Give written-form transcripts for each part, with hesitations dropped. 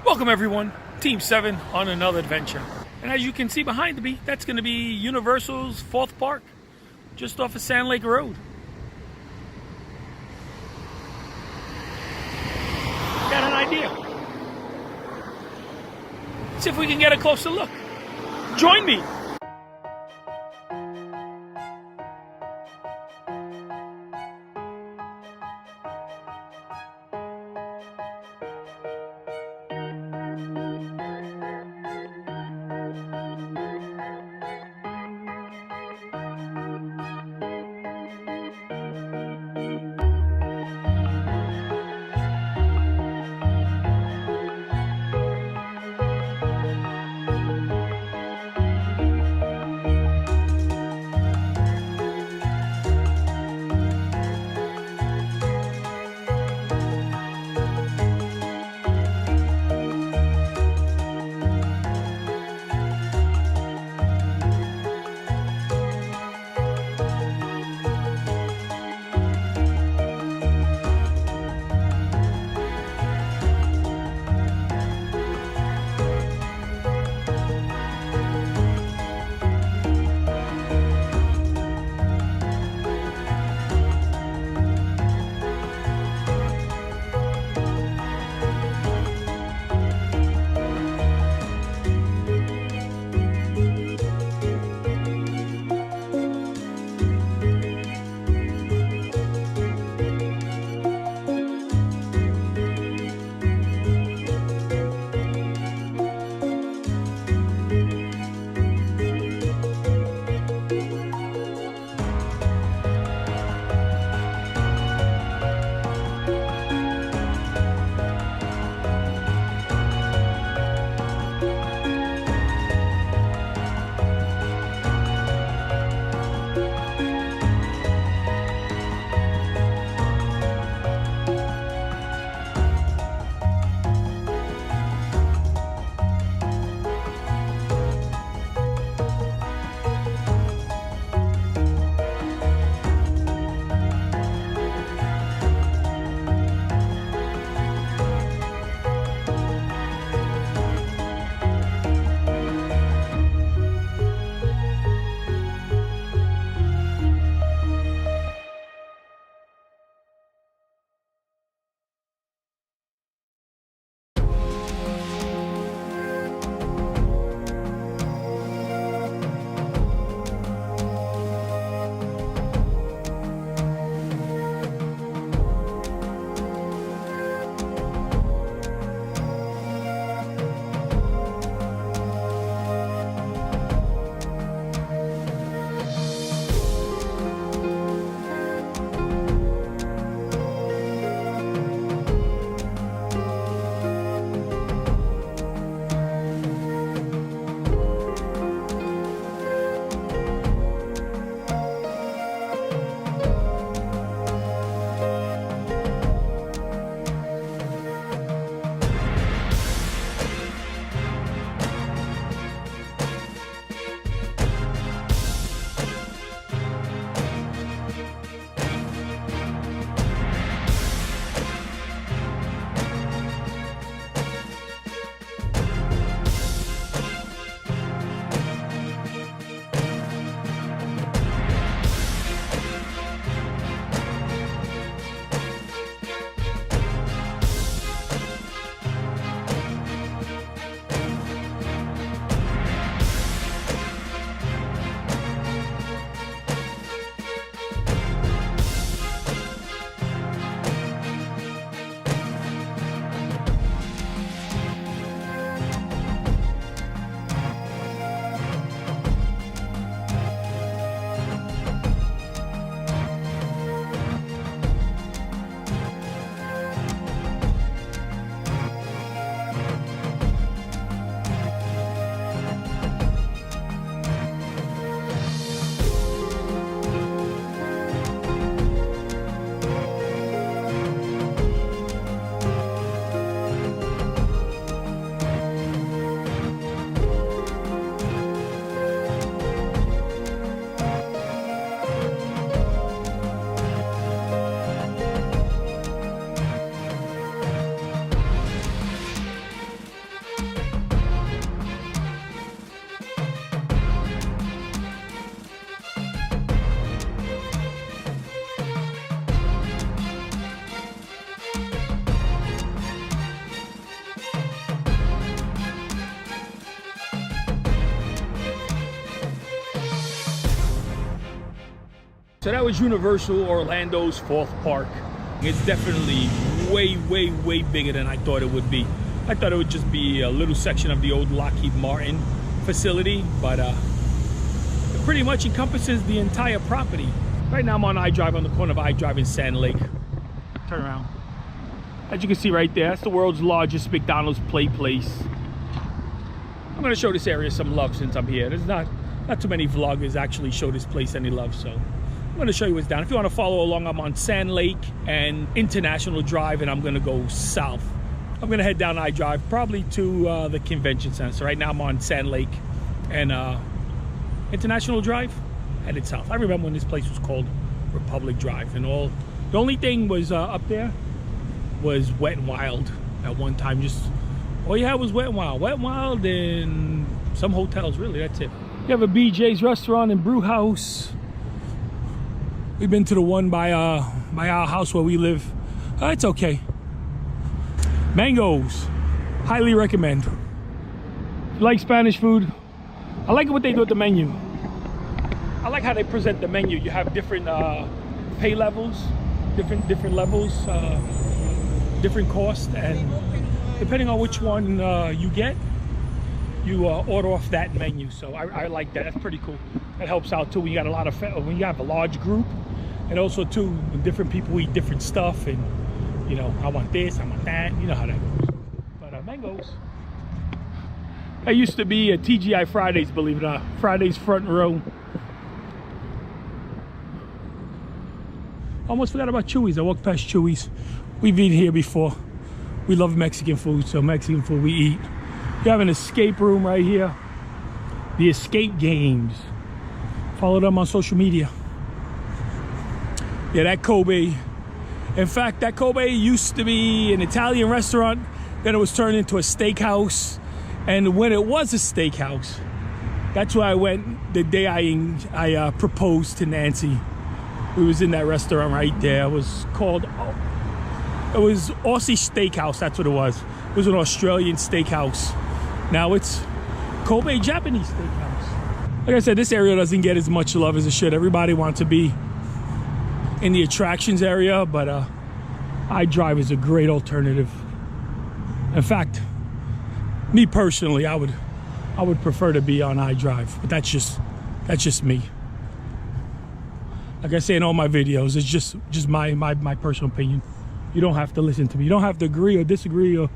Welcome everyone, Team 7 on another adventure. And as you can see behind me, that's going to be Universal's 4th Park, just off of Sand Lake Road. Got an idea. See if we can get a closer look. Join me. so that was Universal Orlando's fourth park. It's definitely way, way, way bigger than I thought it would be. I thought it would just be a little section of the old Lockheed Martin facility, but it pretty much encompasses the entire property. Right now I'm on I-Drive, on the corner of I-Drive and Sand Lake. Turn around. As you can see right there, that's the world's largest McDonald's play place. I'm gonna show this area some love since I'm here. There's not too many vloggers actually show this place any love, so I'm gonna show you what's down. If you wanna follow along, I'm on Sand Lake and International Drive, and I'm gonna go south. I'm gonna head down I-Drive, probably to the convention center. So right now I'm on Sand Lake and International Drive, headed south. I remember when this place was called Republic Drive, and all. The only thing was up there was Wet n Wild at one time. Just all you had was Wet n Wild. Wet n Wild and some hotels, really, that's it. You have a BJ's restaurant and brew house. We've been to the one by our house where we live. It's okay. Mangoes, highly recommend. If you like Spanish food, I like what they do with the menu. I like how they present the menu. You have different pay levels, different levels, different costs, and depending on which one you get, you order off that menu. So I like that. That's pretty cool. That helps out too when you got a lot of when you have a large group, and also too when different people eat different stuff, and you know, I want this, I want that. You know how that goes. But mangoes. I used to be at TGI Fridays, believe it or not. Fridays front row. Almost forgot about Chewy's. I walked past Chewy's. We've eaten here before. We love Mexican food, so Mexican food we eat. You have an escape room right here. The Escape Games. Follow them on social media. Yeah, that Kobe. In fact, that Kobe used to be an Italian restaurant. Then it was turned into a steakhouse. And when it was a steakhouse, that's where I went the day I proposed to Nancy. We was in that restaurant right there. It was called, it was Aussie Steakhouse, that's what it was. It was an Australian steakhouse. Now it's Kobe Japanese Steakhouse. Like I said, this area doesn't get as much love as it should. Everybody wants to be in the attractions area, but I-Drive is a great alternative. In fact, me personally, I would prefer to be on I-Drive, but that's just me. Like I say in all my videos, it's just my personal opinion. You don't have to listen to me. You don't have to agree or disagree or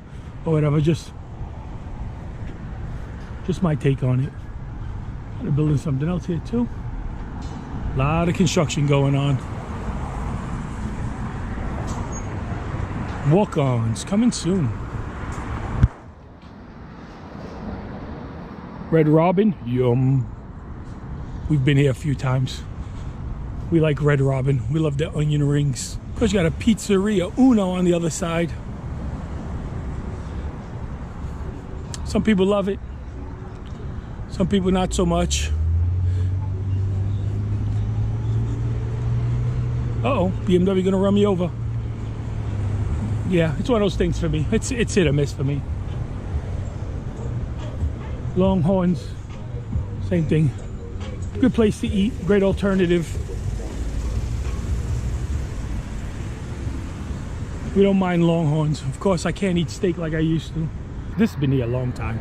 whatever. Just my take on it. They're building something else here too. A lot of construction going on. Walk-ons coming soon. Red Robin, yum. We've been here a few times. We like Red Robin. We love the onion rings. Of course, you got a pizzeria, Uno, on the other side. Some people love it. Some people not so much. Uh-oh, BMW gonna run me over. Yeah, it's one of those things for me. It's hit or miss for me. Longhorns, same thing. Good place to eat, great alternative. We don't mind Longhorns. Of course, I can't eat steak like I used to. This has been here a long time.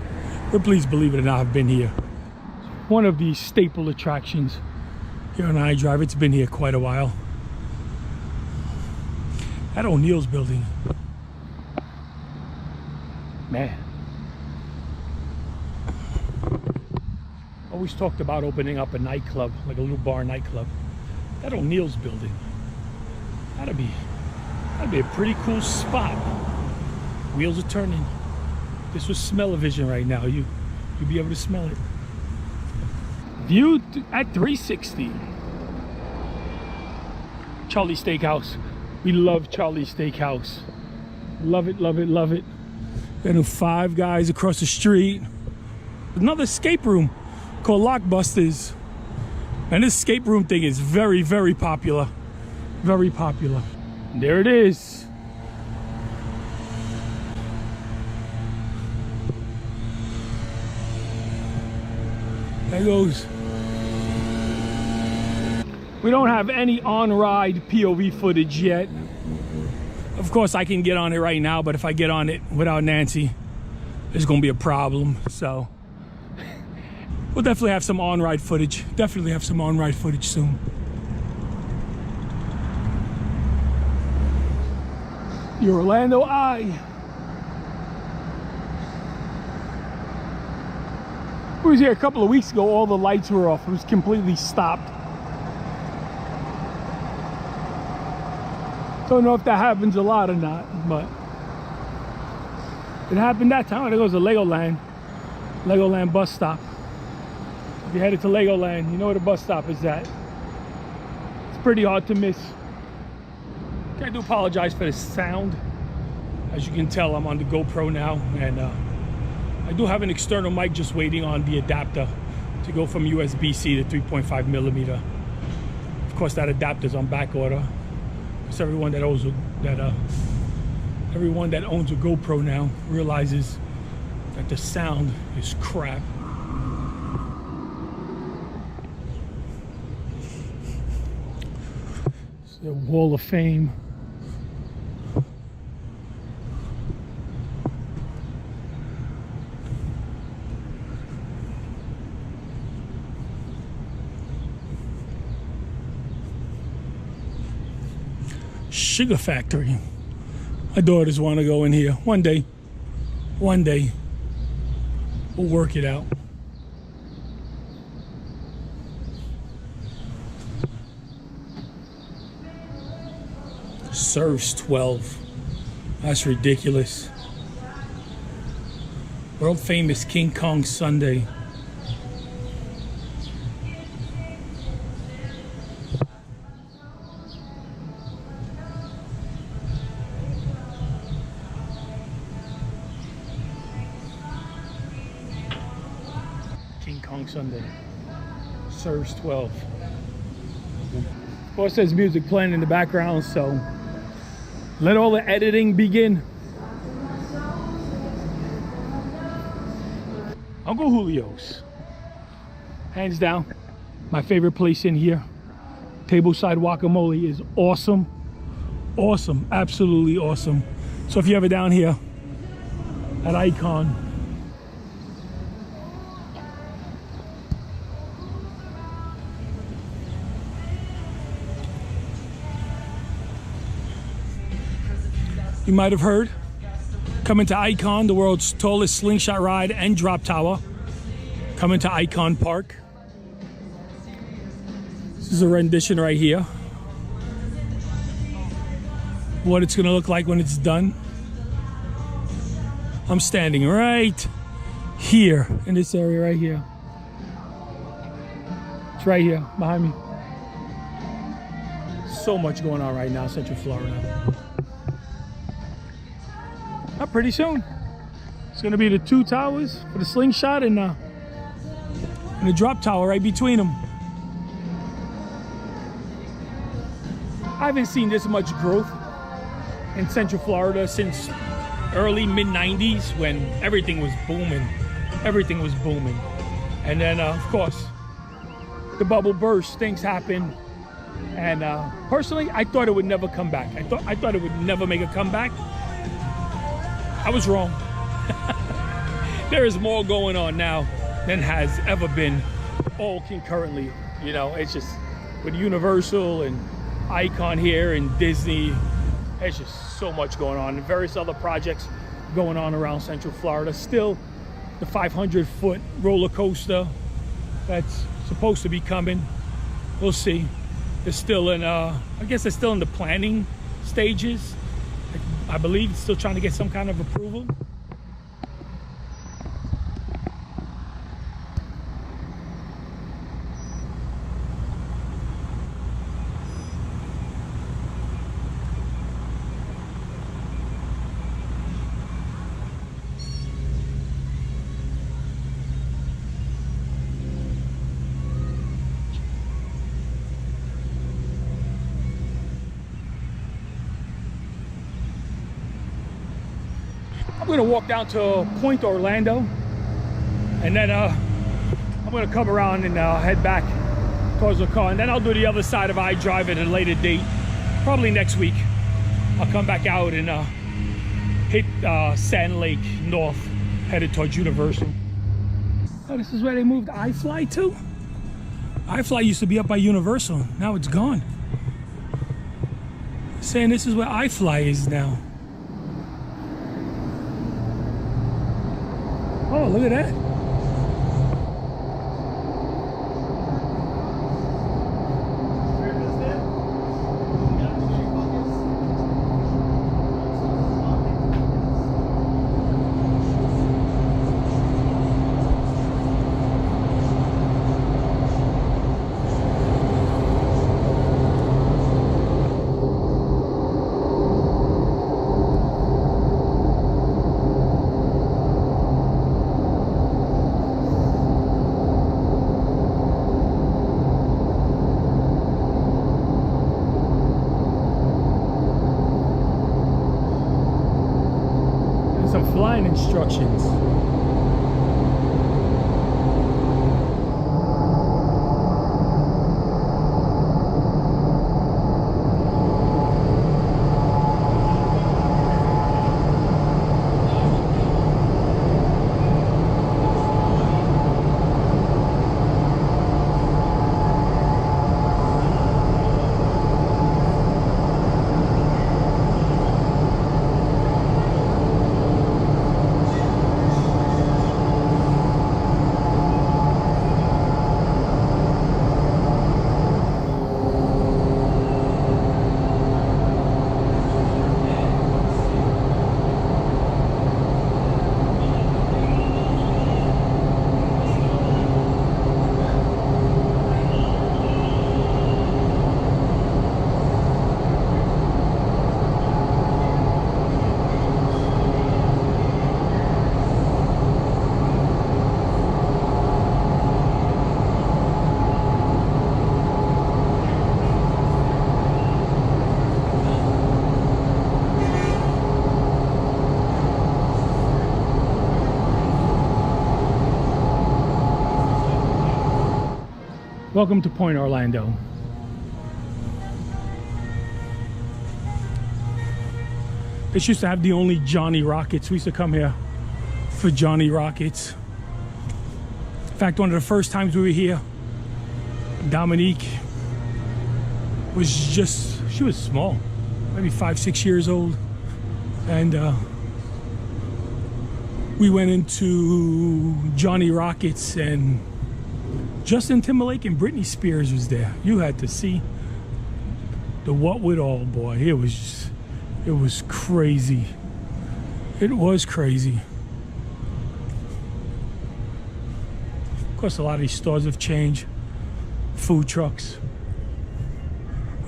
But please believe it or not, I've been here. One of the staple attractions here on I-Drive. It's been here quite a while. That O'Neill's building. Man. Always talked about opening up a nightclub, like a little bar nightclub. That O'Neill's building. That'd be a pretty cool spot. Wheels are turning. This was smell-o-vision right now. You'd be able to smell it. View at 360. Charlie Steakhouse. We love Charlie Steakhouse. Love it, love it, love it. And Five Guys across the street. Another escape room called Lockbusters. And this escape room thing is very, very popular. Very popular. There it is. There goes. We don't have any on-ride POV footage yet. Of course, I can get on it right now, but if I get on it without Nancy, there's gonna be a problem. So we'll definitely have some on-ride footage. Definitely have some on-ride footage soon. The Orlando Eye. We was here a couple of weeks ago, all the lights were off. It was completely stopped. Don't know if that happens a lot or not, but it happened that time. There goes the Legoland bus stop. If you're headed to Legoland, you know where the bus stop is at. It's pretty hard to miss. I do apologize for the sound. As you can tell, I'm on the GoPro now, and I do have an external mic just waiting on the adapter to go from USB-C to 3.5 millimeter. Of course, that adapter's on back order. So everyone that owns a GoPro now realizes that the sound is crap. It's the Wall of Fame. Sugar Factory. My daughters want to go in here. One day we'll work it out. Serves 12. That's ridiculous. World famous King Kong Sundae. Sunday serves 12. Of course, there's music playing in the background, so let all the editing begin. Uncle Julio's, hands down, my favorite place in here. Tableside guacamole is awesome, awesome, absolutely awesome. So if you're ever down here at Icon, you might have heard, coming to Icon, the world's tallest slingshot ride and drop tower, coming to Icon Park. This is a rendition right here. What it's gonna look like when it's done. I'm standing right here in this area right here. It's right here behind me. So much going on right now in Central Florida. Pretty soon it's going to be the two towers for the slingshot and the drop tower right between them. I haven't seen this much growth in Central Florida since early mid-90s when everything was booming. And then of course the bubble burst, things happen, and personally I thought it would never come back. I thought it would never make a comeback. I was wrong. There is more going on now than has ever been, all concurrently. You know, it's just with Universal and Icon here and Disney, there's just so much going on, and various other projects going on around Central Florida. Still, the 500-foot roller coaster that's supposed to be coming. We'll see. It's still in, I guess it's still in the planning stages. I believe it's still trying to get some kind of approval. I'm gonna walk down to Point Orlando, and then I'm gonna come around and head back cause a car, and then I'll do the other side of iDrive at a later date, probably next week. I'll come back out and hit Sand Lake North, headed towards Universal. Oh, this is where they moved iFly to? iFly used to be up by Universal. Now it's gone. Saying this is where iFly is now. Oh, look at that. Some flying instructions. Welcome to Point Orlando. This used to have the only Johnny Rockets. We used to come here for Johnny Rockets. In fact, one of the first times we were here, Dominique was she was small, maybe 5-6 years old. And we went into Johnny Rockets, and Justin Timberlake and Britney Spears was there. You had to see the what with all, boy. It was crazy. It was crazy. Of course, a lot of these stores have changed. Food trucks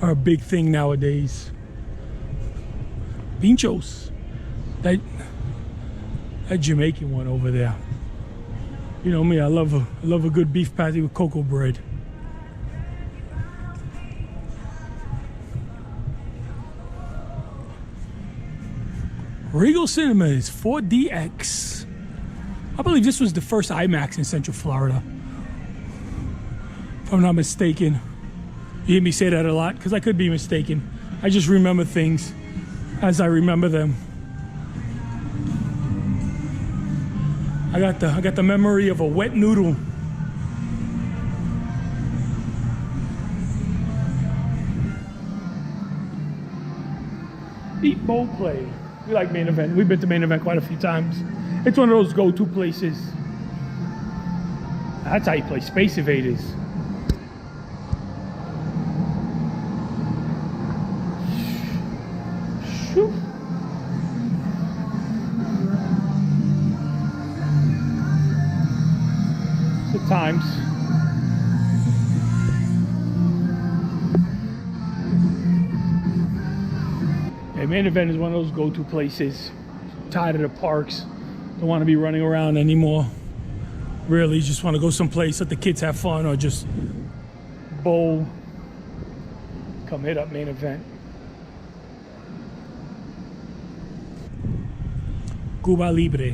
are a big thing nowadays. Pinchos. That Jamaican one over there. You know me, I love a good beef patty with cocoa bread. Regal Cinemas 4DX. I believe this was the first IMAX in Central Florida, if I'm not mistaken. You hear me say that a lot, because I could be mistaken. I just remember things as I remember them. I got the memory of a wet noodle. Eat, bowl, play. We like Main Event. We've been to Main Event quite a few times. It's one of those go-to places. That's how you play Space Invaders. Shoo. At times. Yeah, Main Event is one of those go-to places. Tired of the parks. Don't want to be running around anymore. Really, just want to go someplace, let the kids have fun, or just bowl. Come hit up Main Event. Cuba Libre,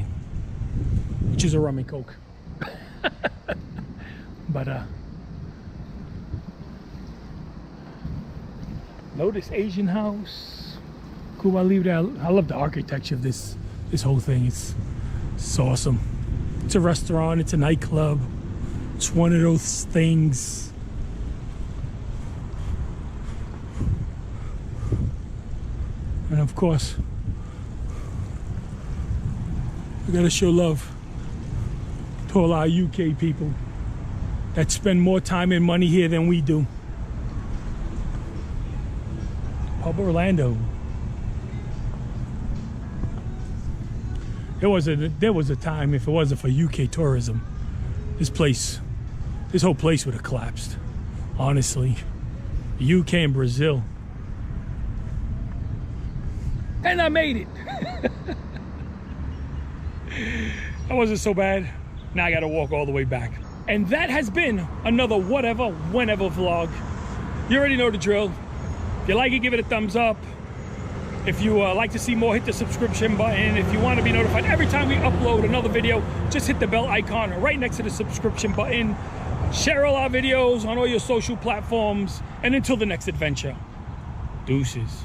which is a rum and coke. But Notice Asian house. Cool, I leave that. I love the architecture of this whole thing. It's awesome. It's a restaurant, it's a nightclub. It's one of those things. And of course, we gotta show love to all our UK people that spend more time and money here than we do. Pub Orlando. There was a time, if it wasn't for UK tourism, this whole place would have collapsed. Honestly, the UK and Brazil. And I made it. That wasn't so bad. Now I gotta walk all the way back. And that has been another whatever, whenever vlog. You already know the drill. If you like it, give it a thumbs up. If you like to see more, hit the subscription button. If you want to be notified every time we upload another video, just hit the bell icon right next to the subscription button. Share all our videos on all your social platforms. And until the next adventure, deuces.